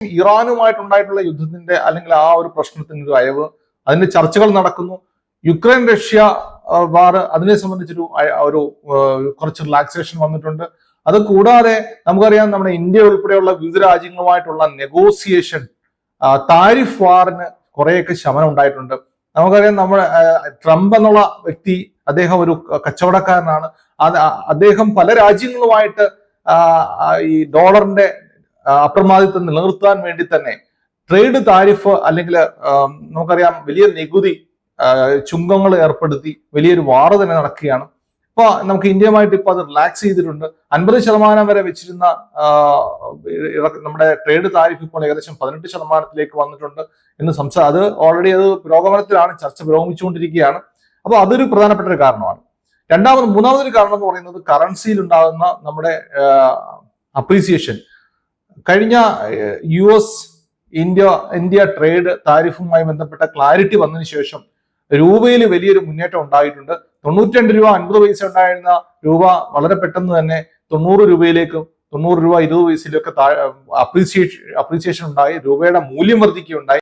ഇറാനുമായിട്ടുണ്ടായിട്ടുള്ള യുദ്ധത്തിന്റെ അല്ലെങ്കിൽ ആ ഒരു പ്രശ്നത്തിന്റെ ഒരു അയവ്, അതിന്റെ ചർച്ചകൾ നടക്കുന്നു. യുക്രൈൻ റഷ്യ വാർ, അതിനെ സംബന്ധിച്ചൊരു ഒരു കുറച്ച് റിലാക്സേഷൻ വന്നിട്ടുണ്ട്. അത് കൂടാതെ നമുക്കറിയാം, നമ്മുടെ ഇന്ത്യ ഉൾപ്പെടെയുള്ള വിവിധ രാജ്യങ്ങളുമായിട്ടുള്ള നെഗോസിയേഷൻ, താരിഫ് വാറിന് കുറേയൊക്കെ ശമനം ഉണ്ടായിട്ടുണ്ട്. നമുക്കറിയാം, നമ്മുടെ ട്രംപ് എന്നുള്ള വ്യക്തി, അദ്ദേഹം ഒരു കച്ചവടക്കാരനാണ്. അദ്ദേഹം പല രാജ്യങ്ങളുമായിട്ട് ഈ ഡോളറിന്റെ അപ്രമാദിത്വം നിലനിർത്താൻ വേണ്ടി തന്നെ ട്രേഡ് താരിഫ് അല്ലെങ്കിൽ നമുക്കറിയാം വലിയ നികുതി ചുങ്കങ്ങൾ ഏർപ്പെടുത്തി വലിയൊരു വാർ തന്നെ നടക്കുകയാണ്. അപ്പൊ നമുക്ക് ഇന്ത്യയുമായിട്ട് ഇപ്പൊ അത് റിലാക്സ് ചെയ്തിട്ടുണ്ട്. 50% വരെ വെച്ചിരുന്ന നമ്മുടെ ട്രേഡ് താരിഫ് ഇപ്പോൾ ഏകദേശം 18% വന്നിട്ടുണ്ട് എന്ന് അത് ഓൾറെഡി അത് പുരോഗമനത്തിലാണ്, ചർച്ച പുരോഗമിച്ചുകൊണ്ടിരിക്കുകയാണ്. അപ്പൊ അതൊരു പ്രധാനപ്പെട്ട ഒരു കാരണമാണ്. മൂന്നാമതൊരു കാരണം എന്ന് പറയുന്നത് കറൻസിയിൽ ഉണ്ടാകുന്ന നമ്മുടെ അപ്രീസിയേഷൻ. കഴിഞ്ഞ US ഇന്ത്യ ട്രേഡ് താരിഫുമായി ബന്ധപ്പെട്ട ക്ലാരിറ്റി വന്നതിന് ശേഷം രൂപയിൽ വലിയൊരു മുന്നേറ്റം ഉണ്ടായിട്ടുണ്ട്. 92 രൂപ 50 പൈസ ഉണ്ടായിരുന്ന രൂപ വളരെ പെട്ടെന്ന് തന്നെ 90 രൂപയിലേക്കും 90 രൂപ 20 പൈസയിലൊക്കെ അപ്രീസിയേഷൻ ഉണ്ടായി. രൂപയുടെ മൂല്യം വർദ്ധിക്കുകയുണ്ടായി.